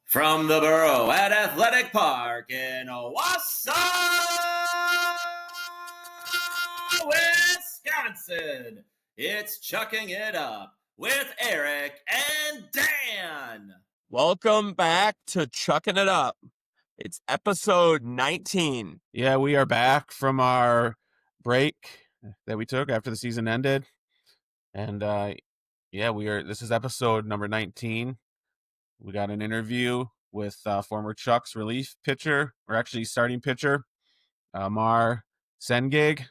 From the Borough at Athletic Park in Wausau, Wisconsin, it's Chucking It Up with Eric and Dan. Welcome back to Chucking It Up. It's episode 19. Yeah, we are back from our break that we took after the season ended. And this is episode number 19. We got an interview with former Chucks relief pitcher, or actually starting pitcher, Amar Tsengeg.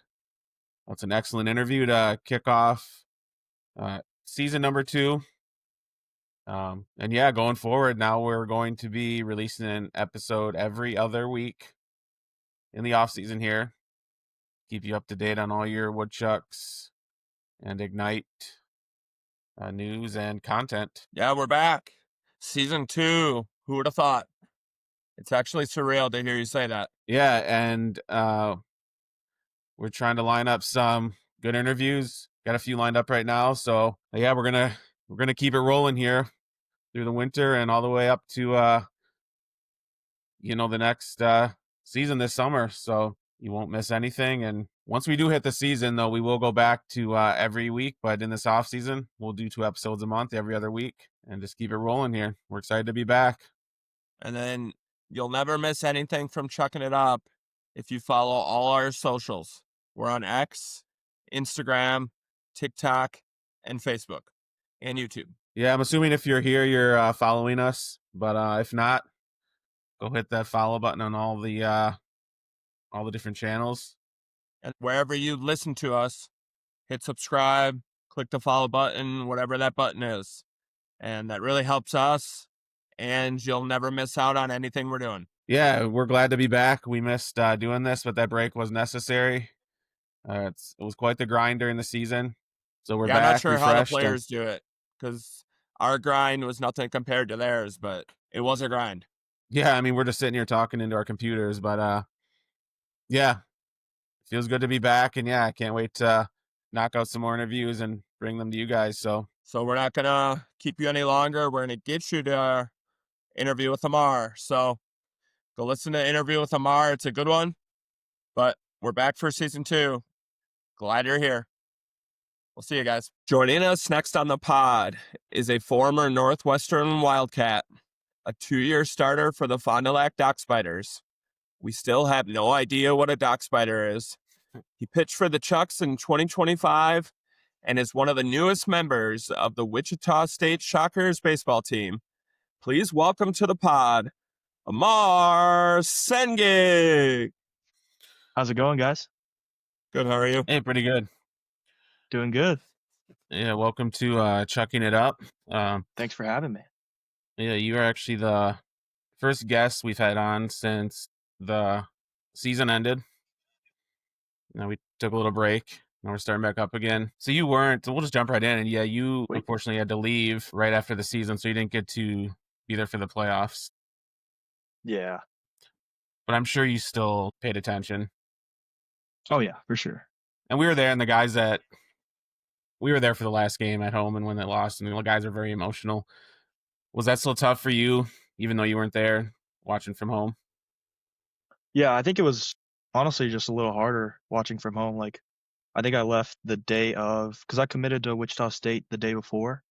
That's an excellent interview to kick off season number 2. Going forward, now we're going to be releasing an episode every other week in the off season here. Keep you up to date on all your Woodchucks and Ignite news and content. Yeah, we're back. Season 2. Who would have thought? It's actually surreal to hear you say that. Yeah, and we're trying to line up some good interviews. Got a few lined up right now, so yeah, we're gonna keep it rolling here through the winter and all the way up to the next season this summer. So you won't miss anything. And once we do hit the season, though, we will go back to every week. But in this off season, we'll do 2 episodes a month, every other week, and just keep it rolling here. We're excited to be back. And then you'll never miss anything from Chucking It Up if you follow all our socials. We're on X, Instagram, TikTok, and Facebook, and YouTube. Yeah, I'm assuming if you're here, you're following us. But if not, go hit that follow button on all the different channels. And wherever you listen to us, hit subscribe, click the follow button, whatever that button is. And that really helps us, and you'll never miss out on anything we're doing. Yeah, we're glad to be back. We missed doing this, but that break was necessary. It was quite the grind during the season. So we're back. I'm not sure how the refreshed, players do it, because our grind was nothing compared to theirs, but it was a grind. Yeah, I mean, we're just sitting here talking into our computers, but yeah, it feels good to be back. And yeah, I can't wait to knock out some more interviews and bring them to you guys. So we're not going to keep you any longer. We're going to get you to our interview with Amar. So go listen to Interview with Amar. It's a good one. But we're back for season 2. Glad you're here. We'll see you guys. Joining us next on the pod is a former Northwestern Wildcat, a 2-year starter for the Fond du Lac Dock Spiders. We still have no idea what a dock spider is. He pitched for the Chucks in 2025 and is one of the newest members of the Wichita State Shockers baseball team. Please welcome to the pod, Amar Tsengeg. How's it going, guys? Good, how are you? hey, pretty good. Doing good. Yeah, welcome to Chucking It Up. Thanks for having me. Yeah, you are actually the first guest we've had on since the season ended. Now we took a little break. Now we're starting back up again. So you weren't. So we'll just jump right in. And yeah, you unfortunately had to leave right after the season, so you didn't get to be there for the playoffs. Yeah. But I'm sure you still paid attention. Oh yeah, for sure. And we were there, and we were there for the last game at home, and when they lost, and the guys are very emotional. Was that still tough for you, even though you weren't there watching from home? Yeah, I think it was honestly just a little harder watching from home. Like, I think I left the day of, because I committed to Wichita State the day before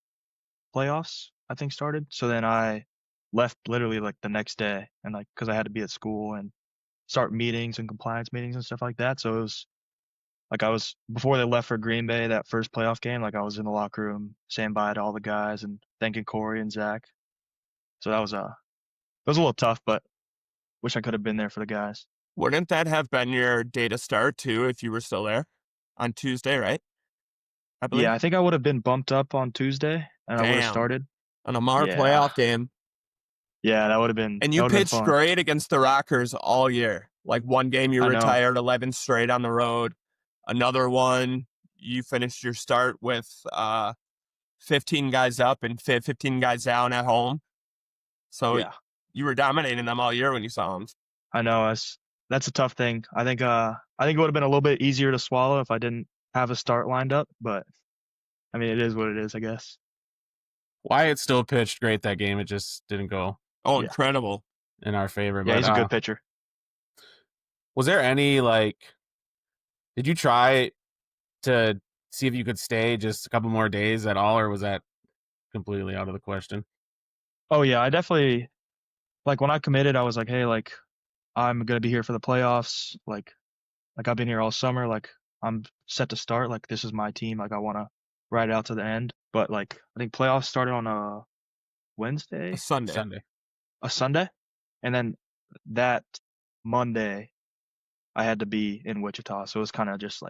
playoffs, I think, started. So then I left literally like the next day, and like, because I had to be at school and start meetings and compliance meetings and stuff like that. So it was like before they left for Green Bay, that first playoff game, like I was in the locker room saying bye to all the guys and thanking Corey and Zach. So that was it was a little tough, but wish I could have been there for the guys. Wouldn't that have been your day to start too if you were still there on Tuesday, right? I believe. Yeah, I think I would have been bumped up on Tuesday, and I would have started an Amar playoff game. Yeah, that would have been. And you pitched great against the Rockers all year. Like one game you retired 11 straight on the road. Another one, you finished your start with 15 guys up and 15 guys down at home. So yeah, you were dominating them all year when you saw them. I know. That's a tough thing. I think it would have been a little bit easier to swallow if I didn't have a start lined up. But I mean, it is what it is, I guess. Wyatt still pitched great that game. It just didn't go. Oh, Yeah. incredible. in our favor. Yeah, But he's a good pitcher. was there any did you try to see if you could stay just a couple more days at all, or was that completely out of the question? Oh yeah, I definitely when I committed, I was like, hey, I'm gonna be here for the playoffs. Like I've been here all summer. Like I'm set to start. Like this is my team. Like I want to ride it out to the end. But I think playoffs started on a A Wednesday, Sunday. a Sunday, and then that Monday I had to be in Wichita. So it was kind of just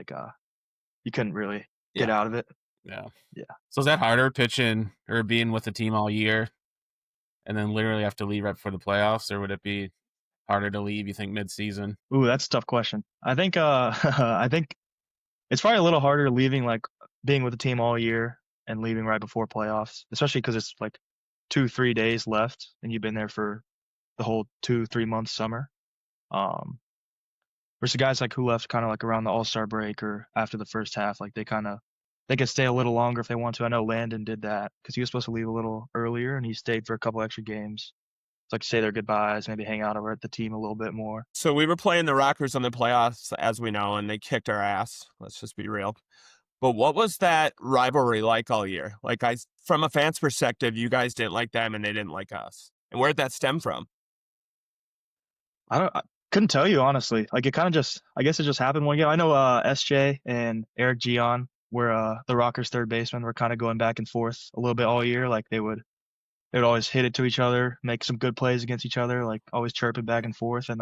you couldn't really get out of it. Yeah. Yeah. So is that harder pitching or being with the team all year and then literally have to leave right before the playoffs, or would it be harder to leave, you think, mid-season? Ooh, that's a tough question. I think I think it's probably a little harder leaving being with the team all year and leaving right before playoffs, especially because it's 2-3 days left and you've been there for the whole 2-3 months summer. Versus guys who left kind of around the All-Star break or after the first half, they could stay a little longer if they want to. I know Landon did that because he was supposed to leave a little earlier and he stayed for a couple extra games. It's say their goodbyes, maybe hang out over at the team a little bit more. So we were playing the Rockers in the playoffs, as we know, and they kicked our ass. Let's just be real. But what was that rivalry like all year? From a fan's perspective, you guys didn't like them and they didn't like us. And where'd that stem from? I couldn't tell you honestly. It kind of I guess it just happened one game. I know SJ and Eric Gion were the Rockers third baseman. Were kind of going back and forth a little bit all year. They would always hit it to each other, make some good plays against each other, always chirping back and forth. And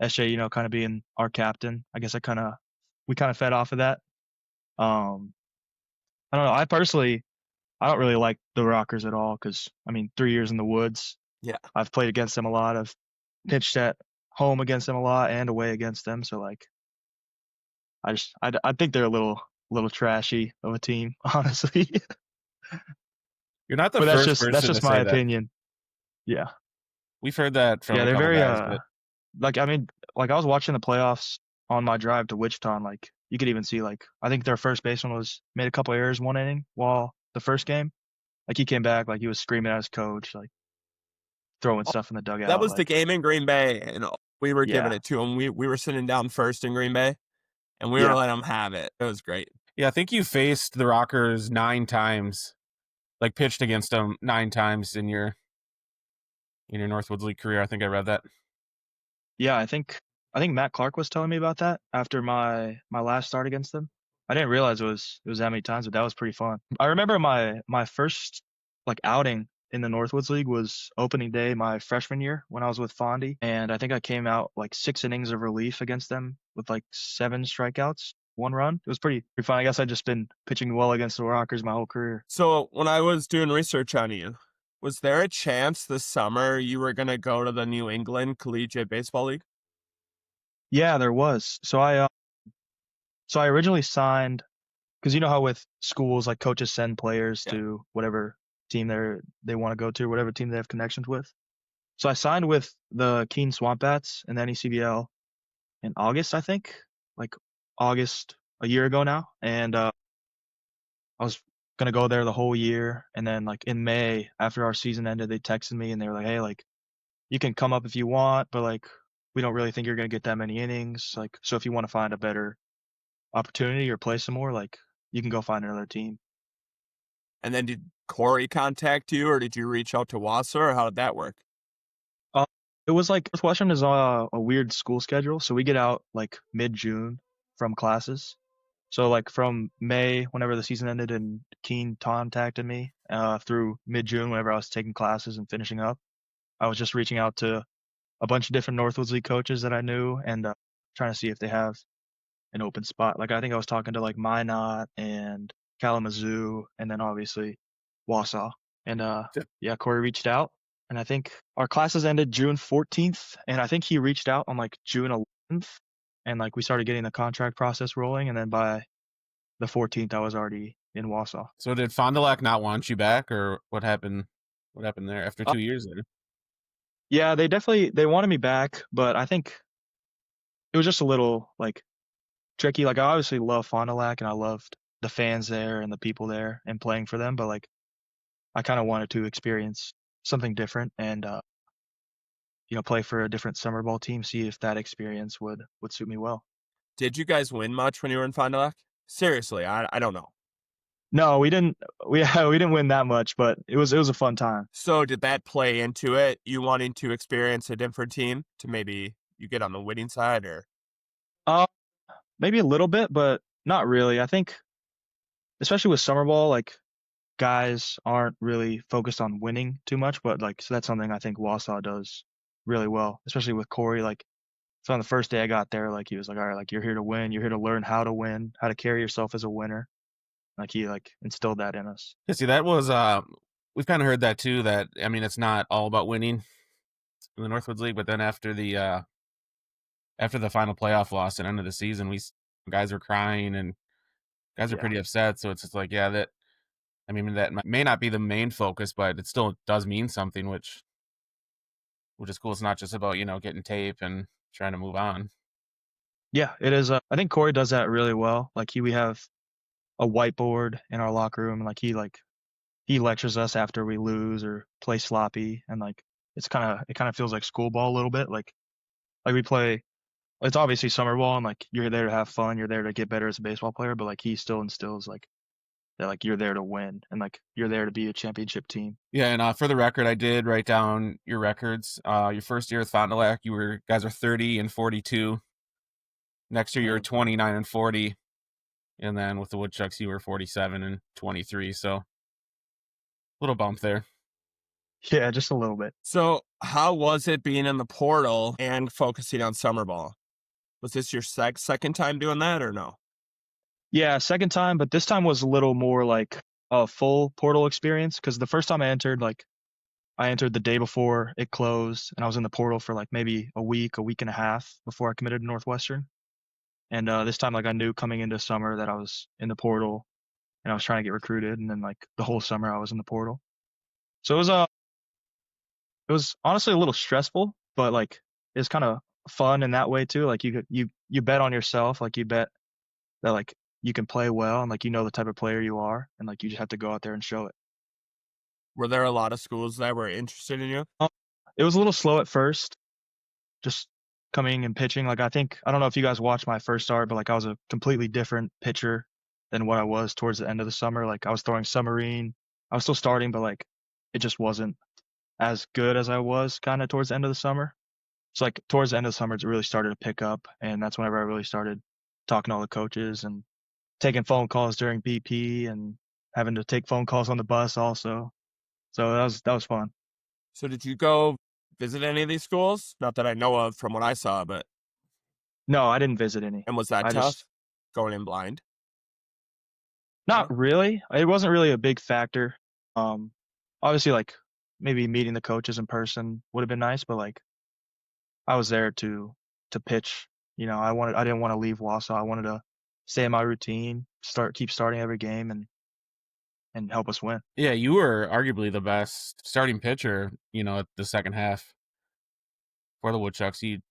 SJ, kind of being our captain, I guess we kind of fed off of that. I don't know. I don't really like the Rockers at all because 3 years in the woods. Yeah. I've played against them a lot. I've pitched at home against them a lot and away against them. So I think they're a little trashy of a team, honestly. You're not the But first that's person just to my say that. opinion. Yeah. We've heard that from Yeah, a they're couple very guys. But I was watching the playoffs on my drive to Wichita and you could even see I think their first baseman made a couple errors one inning while the first game. He came back he was screaming at his coach, throwing stuff in the dugout. That was the game in Green Bay, and we were giving Yeah. it to him. We were sitting down first in Green Bay, and we were letting them have it. It was great. yeah, I think you faced the Rockers 9 times, pitched against them 9 times in your Northwoods League career. I think I read that. Yeah, I think Matt Clark was telling me about that after my last start against them. I didn't realize it was that many times, but that was pretty fun. I remember my first outing in the Northwoods League was opening day my freshman year when I was with Fondy, and I think I came out 6 innings of relief against them with 7 strikeouts, 1 run. It was pretty fun. I guess I've just been pitching well against the Rockers my whole career. So when I was doing research on you, was there a chance this summer you were going to go to the New England Collegiate Baseball League? Yeah, there was. So I originally signed because you know how with schools coaches send players to whatever team they want to go to, whatever team they have connections with. So I signed with the Keene Swamp Bats in the NECBL in August, I think, August a year ago now, and I was gonna go there the whole year. And then in May after our season ended, they texted me and they were like, hey, you can come up if you want, but we don't really think you're gonna get that many innings. So if you want to find a better opportunity or play some more, you can go find another team. And then did Corey contact you, or did you reach out to Wasser, or how did that work? It was Northwestern is a weird school schedule, so we get out mid-June from classes. So from May, whenever the season ended, and Keene contacted me, through mid-June, whenever I was taking classes and finishing up, I was just reaching out to a bunch of different Northwoods League coaches that I knew and trying to see if they have an open spot. I think I was talking to Minot and Kalamazoo, and then obviously Wausau. And Corey reached out, and I think our classes ended June 14th, and I think he reached out on June 11th, and we started getting the contract process rolling, and then by the 14th I was already in Wausau. So did Fond du Lac not want you back, or what happened? What happened there after 2 years later? Yeah, they wanted me back, but I think it was just a little tricky. I obviously love Fond du Lac and I loved the fans there and the people there and playing for them, but I kind of wanted to experience something different and play for a different summer ball team, see if that experience would suit me well. Did you guys win much when you were in Fond du Lac? Seriously, I don't know. No, we didn't. We didn't win that much, but it was a fun time. So did that play into it? You wanting to experience a different team to maybe you get on the winning side, or Maybe a little bit, but not really. I think, especially with summer ball, like guys aren't really focused on winning too much, but like so that's something I think Wausau does really well, especially with Corey. Like so on the first day I got there, like he was like, all right, like you're here to win, you're here to learn how to win, how to carry yourself as a winner. Like he like instilled that in us. Yeah, see, that was we've kind of heard that too. That I mean, it's not all about winning in the Northwoods League, but then after the final playoff loss at the end of the season, guys were crying and guys are Yeah. pretty upset. So it's just like, yeah, that I mean, that may not be the main focus, but it still does mean something, which is cool. It's not just about getting tape and trying to move on. Yeah, it is. I think Corey does that really well. Like we have a whiteboard in our locker room, and like he lectures us after we lose or play sloppy, and like it kind of feels like school ball a little bit. Like we play. It's obviously summer ball, and like you're there to have fun, you're there to get better as a baseball player, but like he still instills like that, like you're there to win, and like you're there to be a championship team. Yeah, and for the record, I did write down your records. Your first year with Fond du Lac, guys are 30 and 42. Next year, you were 29 and 40. And then with the Woodchucks, you were 47 and 23. So little bump there. Yeah, just a little bit. So how was it being in the portal and focusing on summer ball? Was this your second time doing that or no? Yeah, second time, but this time was a little more like a full portal experience because the first time I entered, like I entered the day before it closed, and I was in the portal for like maybe a week and a half before I committed to Northwestern. And this time, like I knew coming into summer that I was in the portal, and I was trying to get recruited, and then like the whole summer I was in the portal. So it was honestly a little stressful, but like it's kind of fun in that way too. Like you bet on yourself, like you bet that like you can play well, and like you know the type of player you are, and like you just have to go out there and show it. Were there a lot of schools that were interested in you? It was a little slow at first, just coming and pitching. Like I don't know if you guys watched my first start, but like I was a completely different pitcher than what I was towards the end of the summer. Like I was throwing submarine. I was still starting, but like it just wasn't as good as I was kind of towards the end of the summer. So like towards the end of the summer, it really started to pick up, and that's whenever I really started talking to all the coaches and taking phone calls during BP and having to take phone calls on the bus also. So that was fun. So did you go visit any of these schools? Not that I know of from what I saw, but No, I didn't visit any. and was that I tough? just Going in blind? not really. It wasn't really a big factor. Obviously like maybe meeting the coaches in person would have been nice, but like I was there to pitch. I didn't want to leave Wausau. I wanted to stay in my routine, keep starting every game and help us win. Yeah, you were arguably the best starting pitcher, at the second half for the Woodchucks. Did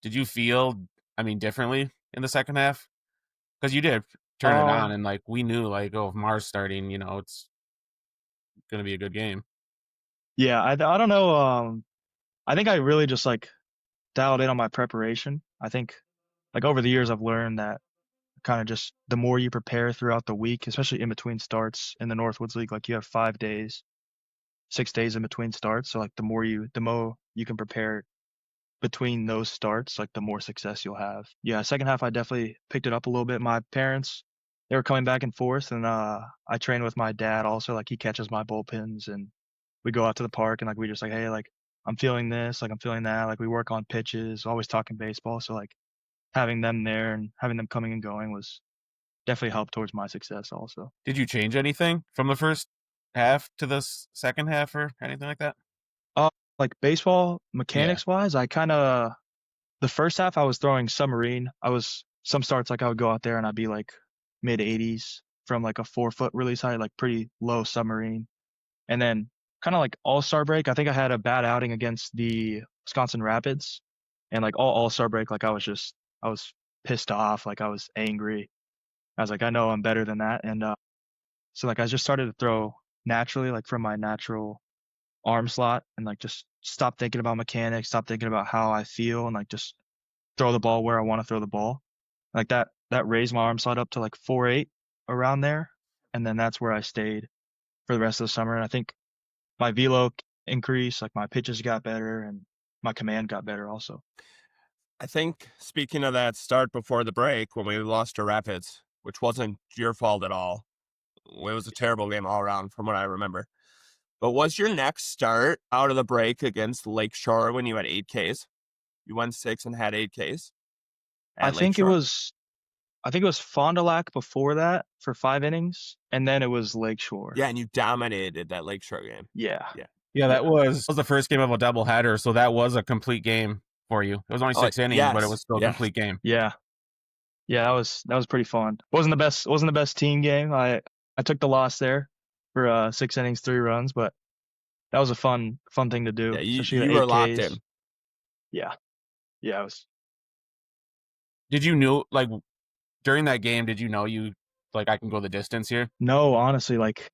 you feel, differently in the second half? Because you did turn it on, and like we knew, like, oh, if Mar's starting, it's gonna be a good game. Yeah, I don't know. I think I really just like dialed in on my preparation. I think like over the years I've learned that kind of just the more you prepare throughout the week, especially in between starts in the Northwoods League, like you have 5 days, 6 days in between starts. So like the more you can prepare between those starts, like the more success you'll have. Yeah, second half I definitely picked it up a little bit. My parents, they were coming back and forth, and I train with my dad also. Like he catches my bullpens, and we go out to the park, and like we just like, hey, like I'm feeling this, like I'm feeling that. Like we work on pitches, always talking baseball. So like having them there and having them coming and going was definitely helped towards my success also. Did you change anything from the first half to the second half or anything like that? Like baseball mechanics wise, I kind of the first half I was throwing submarine. Some starts like I would go out there and I'd be like mid 80s from like a 4-foot release height, like pretty low submarine. And then kind of like all-star break, I think I had a bad outing against the Wisconsin Rapids, and like all-star break, like I was pissed off, like I was angry. I was like, I know I'm better than that. And so like I just started to throw naturally, like from my natural arm slot and like just stop thinking about mechanics, stop thinking about how I feel, and like just throw the ball where I want to throw the ball. Like that raised my arm slot up to like 4.8 around there, and then that's where I stayed for the rest of the summer. And I think my velo increased, like my pitches got better, and my command got better also. I think, speaking of that start before the break, when we lost to Rapids, which wasn't your fault at all. It was a terrible game all around from what I remember. But was your next start out of the break against Lakeshore when you had 8 Ks? You won 6 and had 8 Ks I at think it Lakeshore? was Fond du Lac before that for 5 innings, and then it was Lakeshore. Yeah, and you dominated that Lakeshore game. Yeah. Yeah, that was the first game of a doubleheader, so that was a complete game for you. It was only 6 innings, but it was still a complete game. Yeah. Yeah, that was pretty fun. Wasn't the best team game. I took the loss there for 6 innings, 3 runs, but that was a fun thing to do. Yeah, especially you the were 8 locked Ks. in. Yeah. Yeah, it was. Did you know, like, during that game, did you know I can go the distance here? No, honestly, like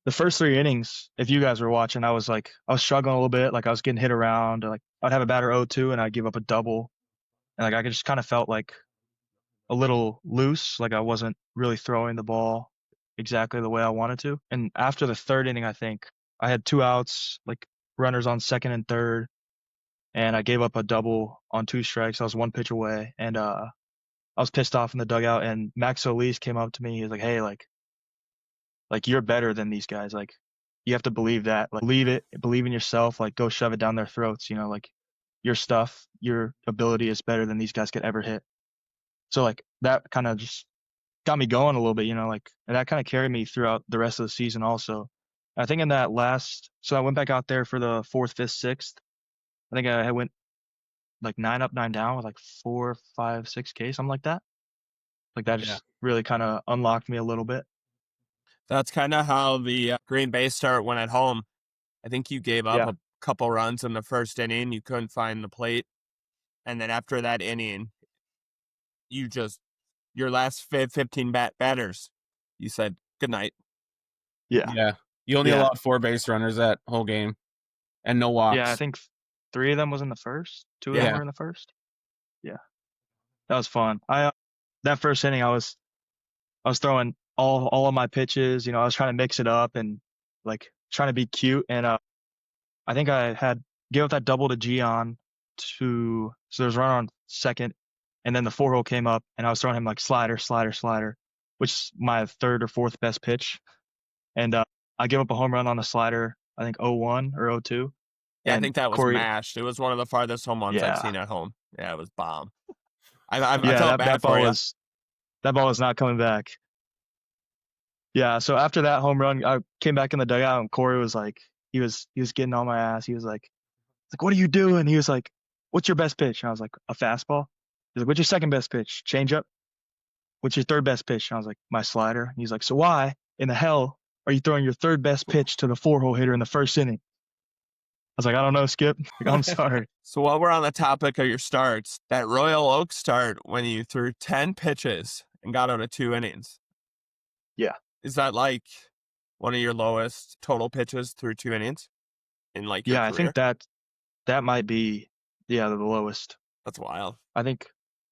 the first 3 innings, if you guys were watching, I was struggling a little bit. Like I was getting hit around. Like I'd have a batter 0-2 and I'd give up a double. And like I just kind of felt like a little loose. Like I wasn't really throwing the ball exactly the way I wanted to. And after the 3rd inning, I think I had 2 outs, like runners on 2nd and 3rd. And I gave up a double on 2 strikes. I was 1 pitch away. And I was pissed off in the dugout. And Max Solis came up to me. He was like, hey, like you're better than these guys. Like you have to believe that. Like believe in yourself. Like go shove it down their throats. You know, like your stuff, your ability is better than these guys could ever hit. So like that kind of just got me going a little bit, you know, like, and that kind of carried me throughout the rest of the season also. I think in that so I went back out there for the 4th, 5th, 6th. I think I went like 9 up, 9 down with like 4, 5, 6 K, something like that. Like that just really kind of unlocked me a little bit. That's kind of how the Green Bay start went at home. I think you gave up a couple runs in the first inning. You couldn't find the plate. And then after that inning, your last 15 batters, you said, good night. Yeah. You only allowed 4 base runners that whole game and no walks. Yeah, I think 3 of them was in the first. 2 of them were in the first. Yeah. That was fun. That first inning, I was throwing all of my pitches. You know, I was trying to mix it up and like trying to be cute. And I think I had gave up that double to Gian so there was a runner on 2nd, and then the 4-hole came up, and I was throwing him like slider, which is my 3rd or 4th best pitch. And I gave up a home run on the slider, I think 0-1 or 0-2. Yeah, I think that was mashed. It was one of the farthest home runs I've seen at home. Yeah, it was bomb. I felt bad for you. That ball was not coming back. Yeah, so after that home run, I came back in the dugout, and Corey was like, he was getting on my ass. He was like, what are you doing? He was like, what's your best pitch? And I was like, a fastball. He's like, what's your 2nd best pitch? Change up. What's your 3rd best pitch? And I was like, my slider. And he's like, so why in the hell are you throwing your 3rd best pitch to the 4-hole hitter in the first inning? I was like, I don't know, Skip. Like, I'm sorry. So while we're on the topic of your starts, that Royal Oak start when you threw 10 pitches and got out of 2 innings. Yeah. Is that like one of your lowest total pitches through 2 innings in like your career? I think that might be the lowest. That's wild. I think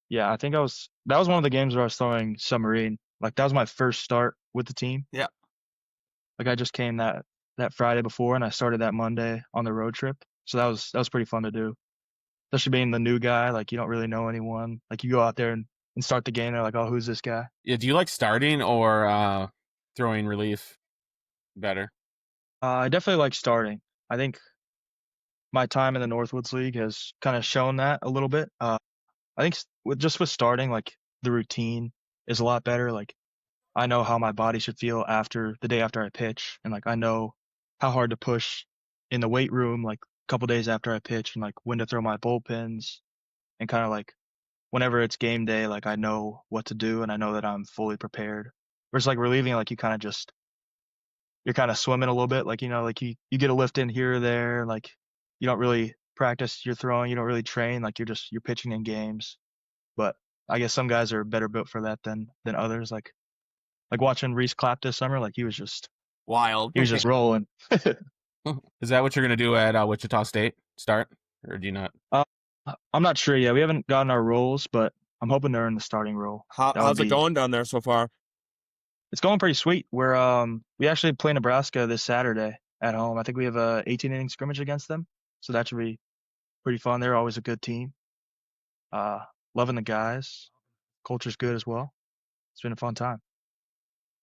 that was one of the games where I was throwing submarine. Like that was my first start with the team. Yeah. Like I just came that Friday before, and I started that Monday on the road trip. So that was pretty fun to do. Especially being the new guy, like you don't really know anyone. Like you go out there and start the game, they're like, oh, who's this guy? Yeah, do you like starting or throwing relief better? I definitely like starting. I think my time in the Northwoods League has kind of shown that a little bit. I think with starting, like the routine is a lot better. Like I know how my body should feel after the day after I pitch, and like I know how hard to push in the weight room, like a couple days after I pitch, and like when to throw my bullpens, and kind of like whenever it's game day, like I know what to do, and I know that I'm fully prepared. Versus like relieving, like you're kind of swimming a little bit, like, you know, like you get a lift in here or there, like you don't really practice your throwing, you don't really train, like you're pitching in games. But I guess some guys are better built for that than others. Like watching Reese Clapp this summer, like he was just wild. He was just rolling. Is that what you're going to do at Wichita State? Start? Or do you not? I'm not sure yet. We haven't gotten our roles, but I'm hoping they're in the starting role. How's it going down there so far? It's going pretty sweet. We actually play Nebraska this Saturday at home. I think we have a 18 inning scrimmage against them, so that should be pretty fun. They're always a good team. Loving the guys. Culture's good as well. It's been a fun time.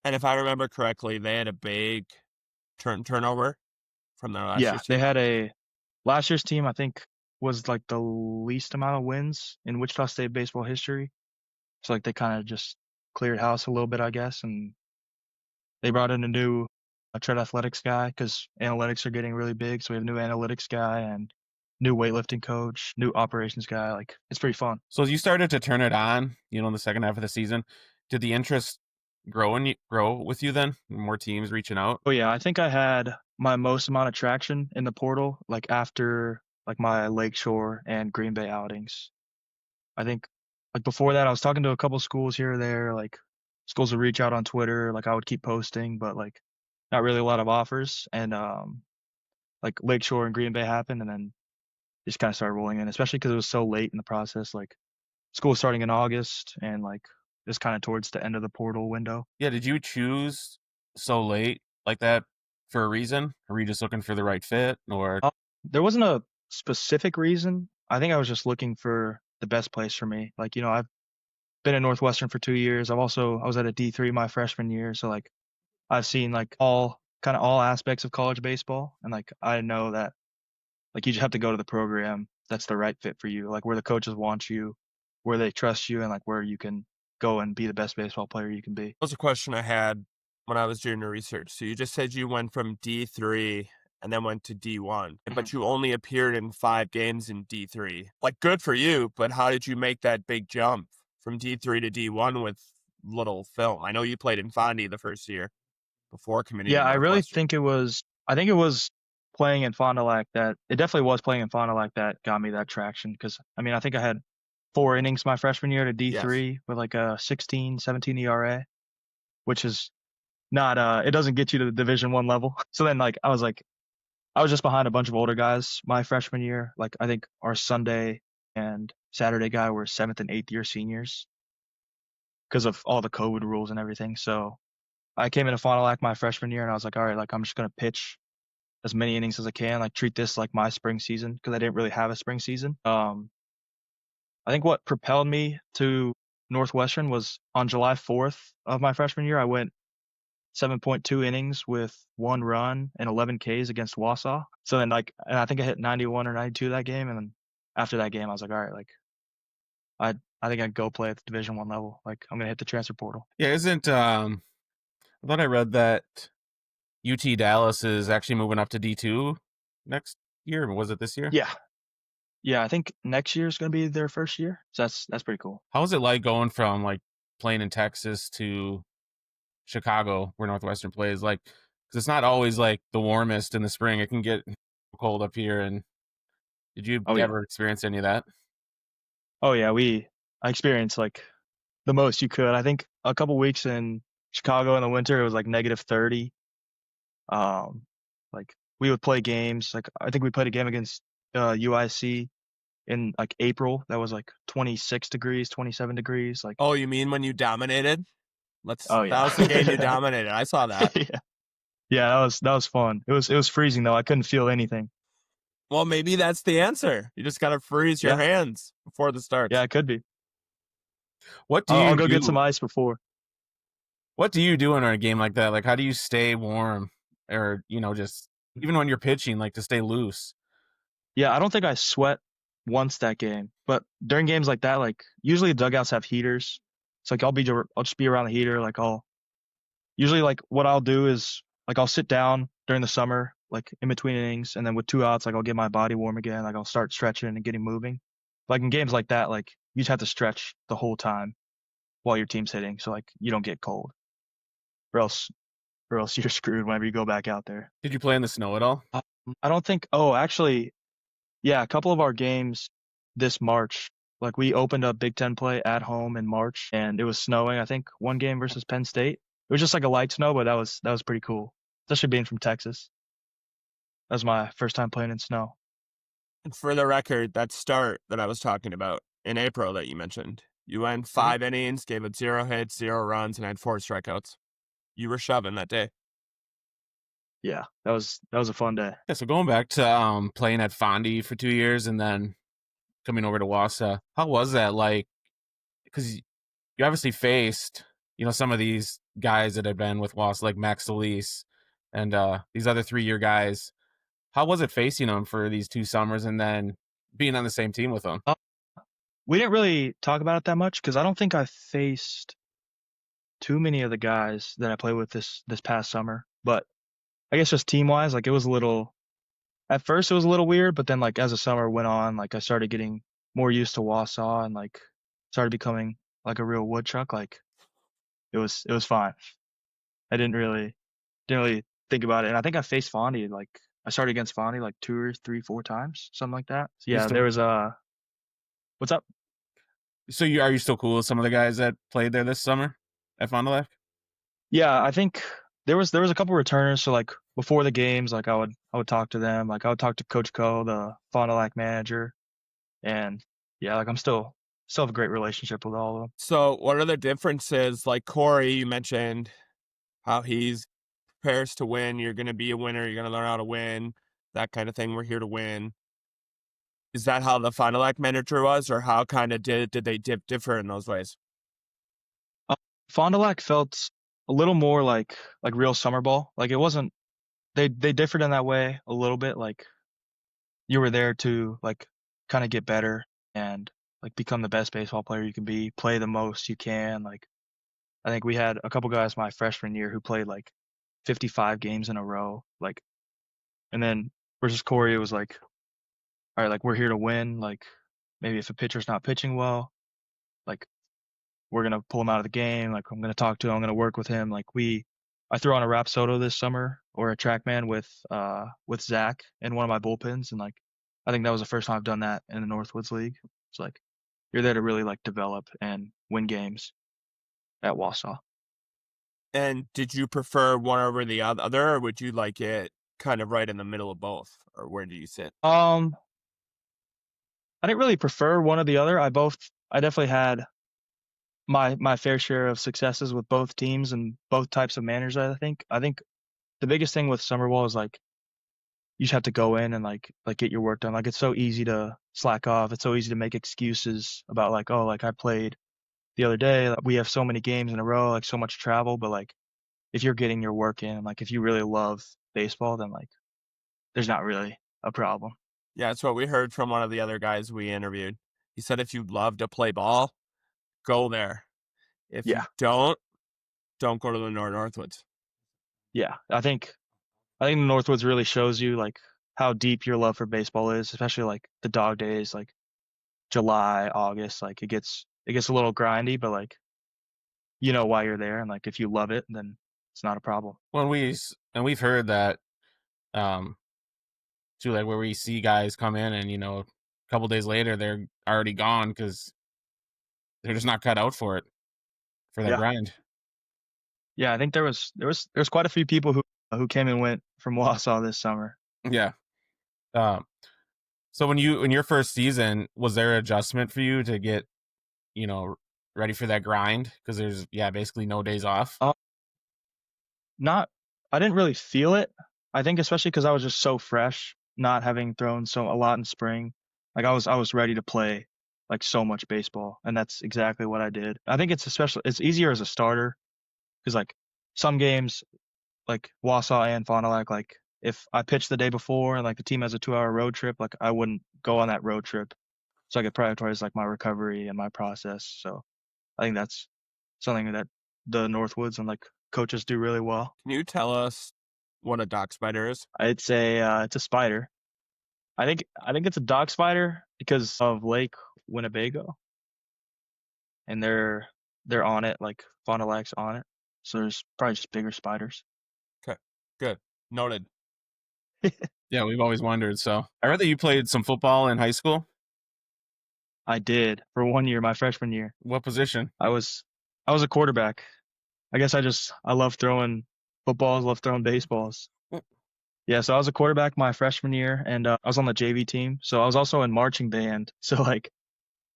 And if I remember correctly, they had a big turnover from their last year's team. They had last year's team, I think, was like the least amount of wins in Wichita State baseball history. So like they kind of just cleared house a little bit, I guess, and they brought in a tread athletics guy because analytics are getting really big. So we have a new analytics guy and new weightlifting coach, new operations guy. Like it's pretty fun. So as you started to turn it on, in the second half of the season, did the interest grow with you then? More teams reaching out? Oh yeah, I think I had my most amount of traction in the portal like after like my Lakeshore and Green Bay outings. I think like before that I was talking to a couple schools here or there, like schools would reach out on Twitter, like I would keep posting, but like not really a lot of offers. And like Lakeshore and Green Bay happened and then just kind of started rolling in, especially because it was so late in the process. Like school was starting in August and like just kind of towards the end of the portal window. Yeah, did you choose so late like that for a reason? Or were you just looking for the right fit? Or there wasn't a specific reason. I think I was just looking for the best place for me. Like, I've been at Northwestern for 2 years. I was at a D3 my freshman year. So like I've seen like all aspects of college baseball. And like I know that like you just have to go to the program that's the right fit for you, like where the coaches want you, where they trust you, and like where you can go and be the best baseball player you can be. That was a question I had when I was doing the research. So you just said you went from D3 and then went to D1, but you only appeared in 5 games in D3. Like, good for you, but how did you make that big jump from D3 to D1 with little film? I know you played in Fondy the first year before committing to Yeah, I really Northwestern. think it was playing in Fond du Lac that it definitely was playing in Fond du Lac that got me that traction. Because I mean, I think I had 4 innings my freshman year to D3 with like a 16, 17 ERA, which is not it doesn't get you to the Division I level. So then like I was just behind a bunch of older guys my freshman year. Like I think our Sunday and Saturday guy were 7th and 8th year seniors because of all the COVID rules and everything. So I came into Fond du Lac my freshman year and I was like, all right, like I'm just gonna pitch as many innings as I can, like treat this like my spring season because I didn't really have a spring season. I think what propelled me to Northwestern was on July 4th of my freshman year, I went 7.2 innings with 1 run and 11 Ks against Wausau. So then and I think I hit 91 or 92 that game. And then after that game, I was like, all right, like I think I'd go play at the Division I level. Like I'm going to hit the transfer portal. Yeah, I thought I read that UT Dallas is actually moving up to D2 next year. Was it this year? Yeah, I think next year is going to be their first year. So that's pretty cool. How was it like going from like playing in Texas to Chicago where Northwestern plays? Like, because it's not always like the warmest in the spring. It can get cold up here. And did you ever experience any of that? Oh yeah, I experienced like the most you could. I think a couple weeks in Chicago in the winter, it was like -30. Like we would play games. Like I think we played a game against UIC in like April. That was like 26 degrees, 27 degrees. Like oh, you mean when you dominated? Oh yeah, that was the game you dominated. I saw that. Yeah, that was fun. It was freezing though. I couldn't feel anything. Well, maybe that's the answer. You just gotta freeze your hands before the start. Yeah, it could be. What do I'll go get some ice before. What do you do in a game like that? Like, how do you stay warm, or just even when you're pitching, like to stay loose? Yeah, I don't think I sweat once that game, but during games like that, like usually the dugouts have heaters. So like I'll just be around the heater. Like usually like what I'll do is like I'll sit down during the summer, like in between innings, and then with 2 outs, like I'll get my body warm again. Like I'll start stretching and getting moving. Like in games like that, like you just have to stretch the whole time while your team's hitting, so like you don't get cold, or else you're screwed whenever you go back out there. Did you play in the snow at all? I don't think. Oh, actually, yeah, a couple of our games this March, like we opened up Big Ten play at home in March, and it was snowing. I think one game versus Penn State. It was just like a light snow, but that was pretty cool, especially being from Texas. That was my first time playing in snow. And for the record, that start that I was talking about in April that you mentioned, you went 5 innings, gave up 0 hits, 0 runs, and had 4 strikeouts. You were shoving that day. Yeah, that was a fun day. Yeah, so going back to playing at Fondy for 2 years and then coming over to Wausau, how was that like? Because you obviously faced, some of these guys that had been with Wausau, like Max Solis and these other 3-year guys. How was it facing them for these 2 summers and then being on the same team with them? We didn't really talk about it that much because I don't think I faced too many of the guys that I played with this past summer. But I guess just team wise, like it was a little. At first, it was a little weird, but then like as the summer went on, like I started getting more used to Wausau and like started becoming like a real woodchuck. Like it was fine. I didn't really think about it, and I think I faced Fondy like I started against Fondy like 2 or 3, 4 times, something like that. So, yeah, there was what's up? So are you still cool with some of the guys that played there this summer at Fond du Lac? Yeah, I think there was a couple returners. So like before the games, like I would talk to them. Like I would talk to Coach Co, the Fond du Lac manager, and yeah, like I'm still have a great relationship with all of them. So what are the differences? Like Corey, you mentioned how he's prepares to win. You're going to be a winner. You're going to learn how to win, that kind of thing. We're here to win. Is that how the Fond du Lac manager was, or how kind of did they differ in those ways? Fond du Lac felt a little more like real summer ball. Like it wasn't. They differed in that way a little bit. Like you were there to like kind of get better and like become the best baseball player you can be, play the most you can. Like I think we had a couple guys my freshman year who played like 55 games in a row. Like, and then versus Corey, it was like, all right, like we're here to win. Like maybe if a pitcher's not pitching well, like we're gonna pull him out of the game. Like I'm gonna talk to him. I'm gonna work with him. Like I threw on a Rapsodo this summer or a TrackMan with Zach in one of my bullpens, and like I think that was the first time I've done that in the Northwoods League. It's like you're there to really like develop and win games at Wausau. And did you prefer one over the other, or would you like it kind of right in the middle of both, or where do you sit? I didn't really prefer one or the other. I definitely had my fair share of successes with both teams and both types of managers. I think the biggest thing with summer ball is like you just have to go in and like get your work done. Like it's so easy to slack off. It's so easy to make excuses about like, oh, like I played the other day. Like, we have so many games in a row, like so much travel. But like if you're getting your work in, like if you really love baseball, then like there's not really a problem. Yeah, that's what we heard from one of the other guys we interviewed. He said if you love to play ball, go there. If you Yeah. don't go to the Northwoods. Yeah, I think the Northwoods really shows you like how deep your love for baseball is, especially like the dog days, like July, August. Like it gets a little grindy, but like you know why you're there, and like if you love it, then it's not a problem. Well, we've heard that too, like where we see guys come in and a couple days later they're already gone because they're just not cut out for that Yeah. grind. Yeah, I think there's quite a few people who came and went from Wausau this summer. Yeah. So in your first season, was there an adjustment for you to get ready for that grind? Because there's basically no days off. I didn't really feel it. I think especially because I was just so fresh, not having thrown a lot in spring. Like I was ready to play like so much baseball, and that's exactly what I did. I think it's easier as a starter because like some games like Wausau and Fond du Lac, like if I pitched the day before and like the team has a 2-hour road trip, like I wouldn't go on that road trip, so I could prioritize like my recovery and my process. So I think that's something that the Northwoods and like coaches do really well. Can you tell us what a dock spider is? I'd say it's a spider. I think it's a dog spider because of Lake Winnebago, and they're on it, like Fond du Lac's on it. So there's probably just bigger spiders. Okay, good, noted. Yeah, we've always wondered. So I read that you played some football in high school. I did for 1 year, my freshman year. What position? I was a quarterback. I guess I love throwing footballs, love throwing baseballs. Yeah, so I was a quarterback my freshman year, and I was on the JV team. So I was also in marching band. So like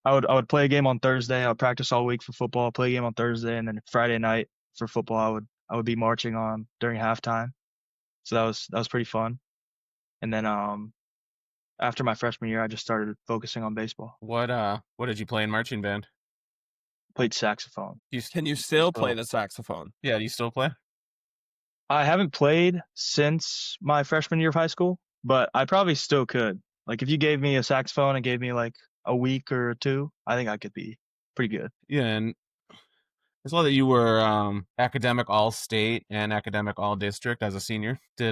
I would play a game on Thursday. I would practice all week for football, play a game on Thursday, and then Friday night for football I would be marching on during halftime. So that was pretty fun. And then after my freshman year, I just started focusing on baseball. What did you play in marching band? Played saxophone. Can you still play the saxophone? Yeah, do you still play? I haven't played since my freshman year of high school, but I probably still could. Like if you gave me a saxophone and gave me like a week or two, I think I could be pretty good. Yeah, and I saw that you were academic all-state and academic all-district as a senior. So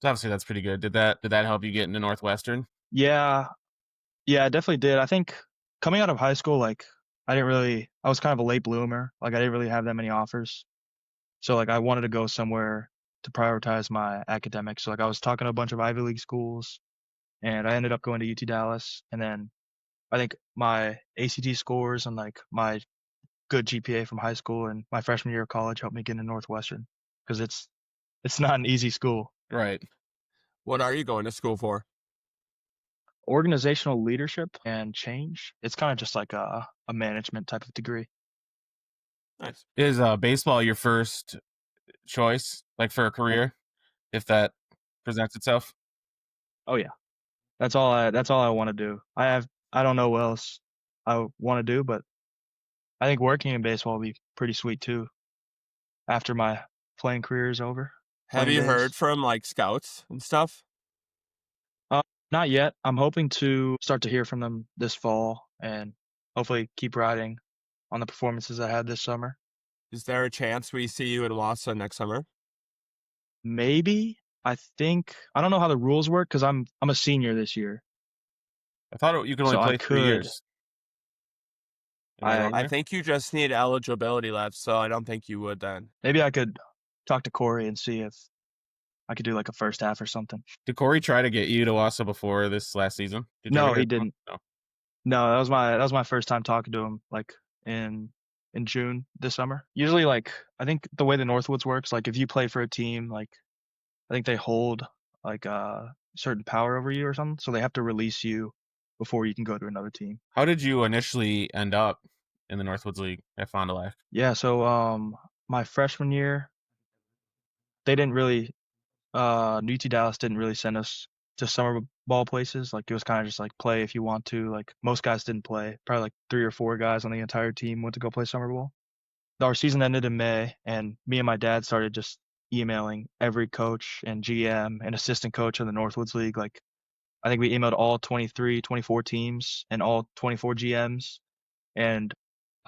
obviously that's pretty good. Did that help you get into Northwestern? Yeah, I definitely did. I think coming out of high school, like I was kind of a late bloomer. Like I didn't really have that many offers. So like I wanted to go somewhere to prioritize my academics. So like I was talking to a bunch of Ivy League schools and I ended up going to UT Dallas. And then I think my ACT scores and like my good GPA from high school and my freshman year of college helped me get into Northwestern because it's not an easy school. Right. What are you going to school for? Organizational leadership and change. It's kind of just like a management type of degree. Nice. Is baseball your first choice, like for a career, if that presents itself? Oh yeah. That's all I want to do. I don't know what else I want to do, but I think working in baseball will be pretty sweet too after my playing career is over. Have you heard from like scouts and stuff? Not yet. I'm hoping to start to hear from them this fall and hopefully keep riding on the performances I had this summer. Is there a chance we see you at Wausau next summer? Maybe. I don't know how the rules work because I'm a senior this year. I thought you could only So play I 3 years. Am I wrong I there? think you just need eligibility left, so I don't think you would then. Maybe I could talk to Corey and see if I could do like a first half or something. Did Corey try to get you to Wausau before this last season? Did you No, ever hear he from him? didn't. No. No, that was my first time talking to him like in June this summer. Usually like I think the way the Northwoods works, like if you play for a team, like I think they hold like certain power over you or something, so they have to release you before you can go to another team. How did you initially end up in the Northwoods League at Fond du Lac? Yeah, so my freshman year, they didn't really UT Dallas didn't really send us to summer ball places. Like it was kind of just like play if you want to. Like most guys didn't play. Probably like 3 or 4 guys on the entire team went to go play summer ball. Our season ended in May, and me and my dad started just emailing every coach and GM and assistant coach in the Northwoods League. Like I think we emailed all 23, 24 teams and all 24 GMs, and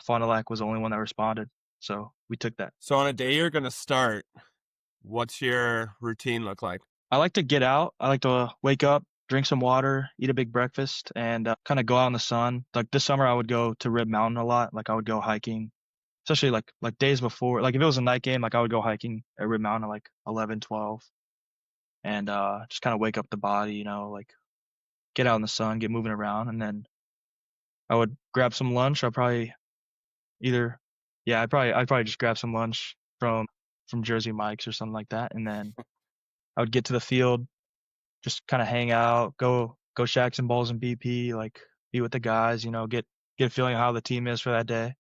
Fond du Lac was the only one that responded. So we took that. So on a day you're going to start, what's your routine look like? I like to get out. I like to wake up, drink some water, eat a big breakfast, and kind of go out in the sun. Like this summer, I would go to Rib Mountain a lot. Like I would go hiking, especially like days before. Like if it was a night game, like I would go hiking at Rib Mountain at like 11, 12, and just kind of wake up the body, like get out in the sun, get moving around, and then I would grab some lunch. I'd probably I'd probably just grab some lunch from Jersey Mike's or something like that, and then I would get to the field, just kind of hang out, go shack some balls in BP, like be with the guys, get a feeling of how the team is for that day.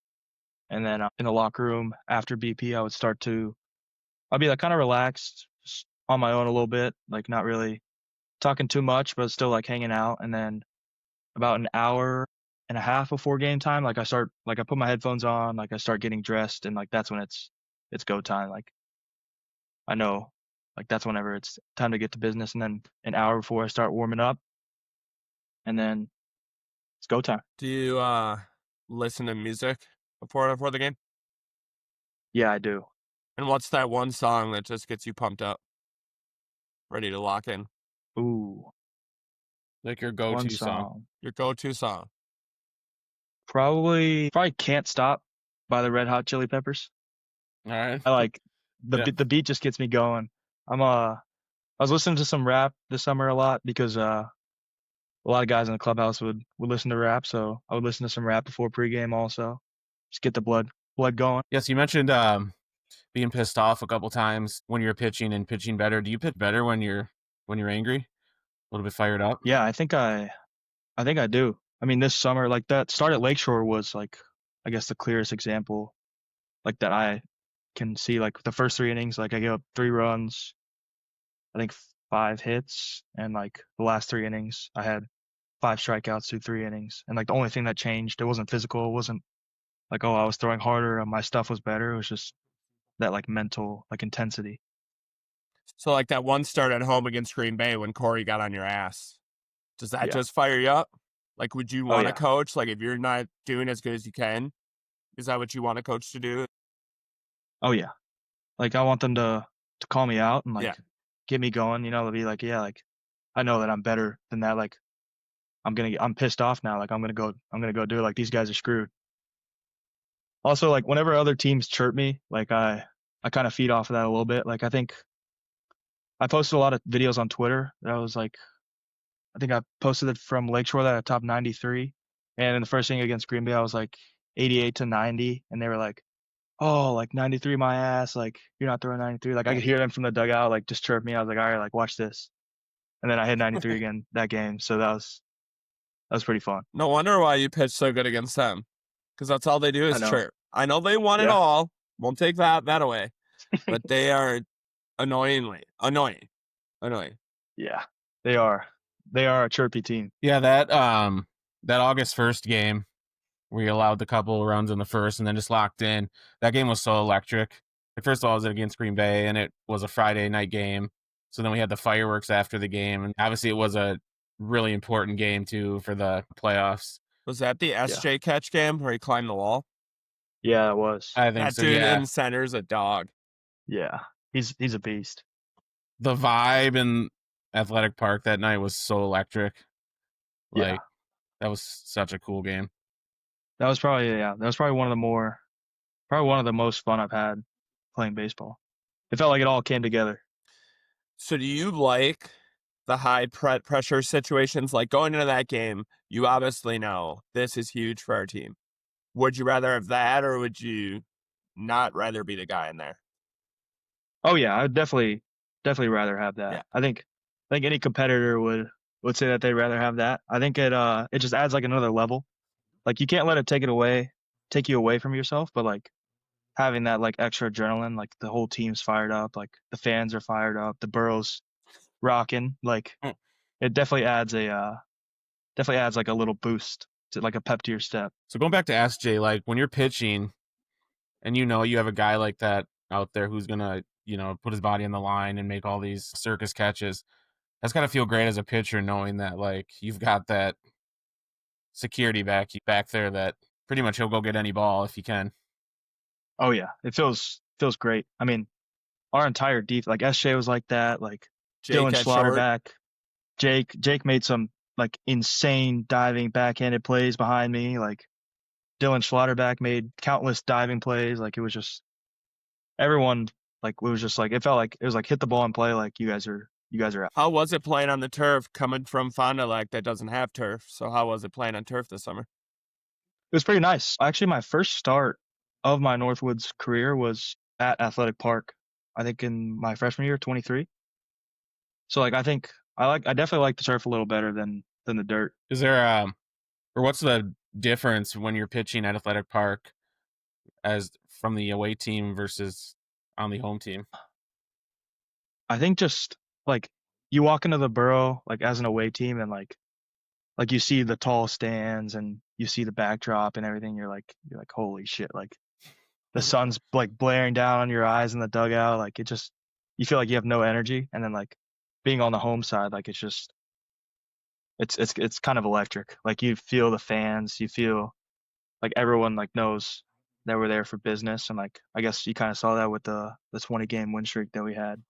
And then in the locker room after BP, I'd be like kind of relaxed, just on my own a little bit, like not really talking too much, but still like hanging out. And then about an hour and a half before game time, like I put my headphones on, like I start getting dressed, and like that's when it's go time. Like I know, like that's whenever it's time to get to business. And then an hour before I start warming up, and then it's go time. Do you listen to music before the game? Yeah, I do. And what's that one song that just gets you pumped up, ready to lock in? Ooh, Like your one go-to song? song. Your go-to song? Probably Can't Stop by the Red Hot Chili Peppers. All right. I like Yeah. the beat just gets me going. I was listening to some rap this summer a lot because a lot of guys in the clubhouse would listen to rap, so I would listen to some rap before pregame also. Just get the blood going. Yes, you mentioned being pissed off a couple times when you're pitching and pitching better. Do you pitch better when you're angry, a little bit fired up? Yeah, I think I do. I mean, this summer, like that start at Lakeshore was like, I guess the clearest example, like that I can see. Like the first 3 innings, like I gave up 3 runs, I think 5 hits, and like the last 3 innings, I had 5 strikeouts through 3 innings. And like the only thing that changed, it wasn't physical. It wasn't like, oh, I was throwing harder and my stuff was better. It was just that like mental, like intensity. So like that one start at home against Green Bay when Corey got on your ass, does that Yeah. just fire you up? Like, would you want to yeah. coach? Like, if you're not doing as good as you can, is that what you want a coach to do? Oh yeah. Like I want them to call me out and like Yeah. get me going, to be like, yeah, like I know that I'm better than that. Like I'm pissed off now. Like I'm gonna go do it. Like these guys are screwed. Also, like whenever other teams chirp me, like I kind of feed off of that a little bit. Like I think I posted a lot of videos on Twitter that I was like, I think I posted it from Lakeshore that I top 93, and in the first inning against Green Bay, I was like 88 to 90, and they were like, oh, like 93 my ass, like you're not throwing 93. Like I could hear them from the dugout, like just chirp me. I was like, all right, like watch this, and then I hit 93 again that game. So that was pretty fun. No wonder why you pitch so good against them, because that's all they do is I know. chirp. I know they won it Yeah. all. Won't take that away, but they are annoying. Yeah, they are a chirpy team. Yeah, that August 1st game where you allowed the couple runs in the first and then just locked in. That game was so electric. Like, first of all, it was against Green Bay, and it was a Friday night game. So then we had the fireworks after the game, and obviously it was a really important game too for the playoffs. Was that the SJ catch game where he climbed the wall? Yeah, it was. I think That so. dude Yeah, in center's a dog. Yeah, he's a beast. the vibe in Athletic Park that night was so electric. Like, Yeah. that was such a cool game. That was probably one of the most fun I've had playing baseball. It felt like it all came together. So do you like the high pressure situations? Like going into that game, you obviously know this is huge for our team. Would you rather have that, or would you not rather be the guy in there? Oh yeah, I would definitely rather have that. Yeah. I think any competitor would say that they'd rather have that. I think it just adds like another level. Like you can't let it take you away from yourself, but like having that like extra adrenaline, like the whole team's fired up, like the fans are fired up, the Burrow's rocking, like it definitely adds like a little boost to like a pep to your step. So going back to SJ, like when you're pitching and you have a guy like that out there who's gonna, put his body on the line and make all these circus catches, that's gotta feel great as a pitcher knowing that like you've got that security back there that pretty much he'll go get any ball if he can. Oh yeah, it feels great. I mean, our entire like SJ was like that, like Jake Dylan at short. Schlotterback. Jake made some like insane diving backhanded plays behind me. Like Dylan Schlotterback made countless diving plays. Like it was just everyone. Like it was just like it felt like it was like hit the ball and play. Like you guys are out. How was it playing on the turf coming from Fond du Lac that doesn't have turf? So how was it playing on turf this summer? It was pretty nice. Actually, my first start of my Northwoods career was at Athletic Park. I think in my freshman year, 23. So like I think I definitely like the turf a little better than the dirt. Is there or what's the difference when you're pitching at Athletic Park as from the away team versus on the home team? I think just like you walk into the Borough like as an away team and like you see the tall stands and you see the backdrop and everything, you're like holy shit, like the sun's like blaring down on your eyes in the dugout, like it just you feel like you have no energy. And then like being on the home side, like it's just it's kind of electric. Like you feel the fans, you feel like everyone like knows that we're there for business. And like I guess you kind of saw that with the 20 game win streak that we had.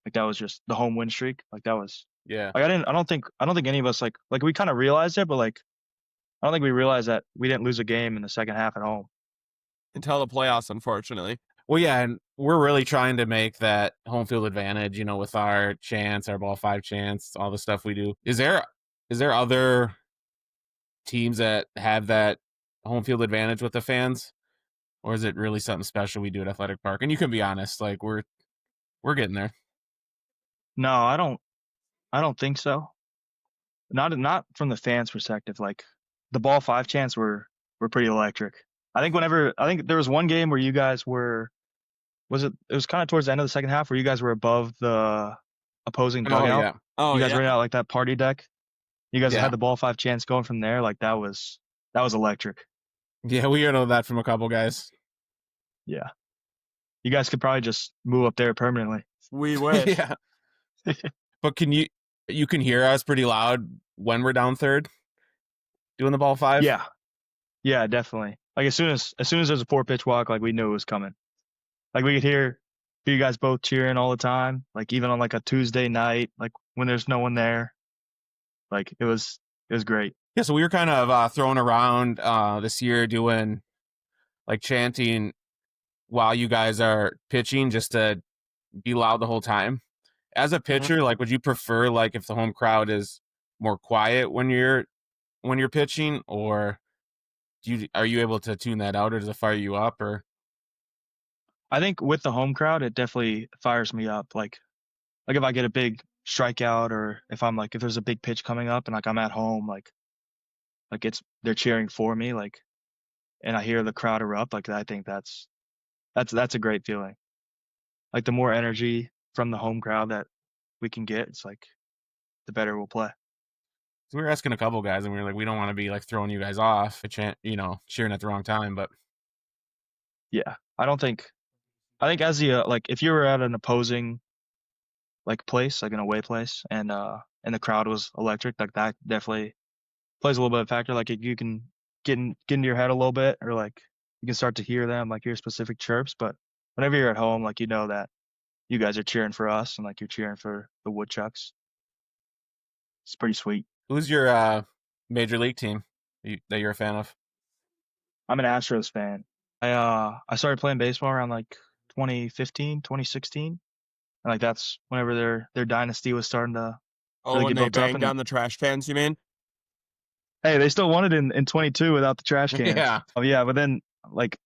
Like that was just the home win streak. Like that was Yeah. like I don't think any of us like we kind of realized it, but like I don't think we realized that we didn't lose a game in the second half at home Until the playoffs, unfortunately. Well, yeah, and we're really trying to make that home field advantage, with our chants, our ball 5 chants, all the stuff we do. Is there other teams that have that home field advantage with the fans? or is it really something special we do at Athletic Park? And you can be honest, like we're getting there. No, I don't think so. Not from the fans' perspective. Like the ball five chants were pretty electric. I think there was one game where you guys were it was kind of towards the end of the second half where you guys were above the opposing dugout. Yeah. Oh, You guys yeah. ran out like that party deck. You guys Yeah. had the ball five chants going from there. Like that was electric. Yeah, we know that from a couple guys. Yeah. You guys could probably just move up there permanently. We wish. Yeah. But you can hear us pretty loud when we're down third doing the ball five? Yeah. Yeah, definitely. Like as soon as there's a 4-pitch walk, like we knew it was coming. Like we could hear you guys both cheering all the time. Like even on like a Tuesday night, like when there's no one there. Like it was great. Yeah, so we were kind of throwing around this year doing like chanting while you guys are pitching just to be loud the whole time. As a pitcher, like would you prefer like if the home crowd is more quiet when you're pitching, or are you able to tune that out, or does it fire you up? Or I think with the home crowd, it definitely fires me up. Like if I get a big strikeout or if there's a big pitch coming up and like I'm at home, like they're cheering for me, like, and I hear the crowd erupt, like I think that's a great feeling. Like the more energy from the home crowd that we can get, it's like the better we'll play. so we were asking a couple guys, and we were like, we don't want to be like throwing you guys off, cheering at the wrong time, but Yeah, I think as the like if you were at an opposing like place, like an away place, and the crowd was electric, like that definitely plays a little bit of factor. Like if you can get into your head a little bit, or like you can start to hear them, like hear specific chirps. But whenever you're at home, like you know that you guys are cheering for us, and like you're cheering for the Woodchucks. It's pretty sweet. who's your major league team that you're a fan of? I'm an Astros fan. I started playing baseball around like 2015, 2016. And like that's whenever their dynasty was starting to really When get they built up. banged down the trash cans, you mean? Hey, they still won it in 22 without the trash cans. Yeah. Oh yeah, but then like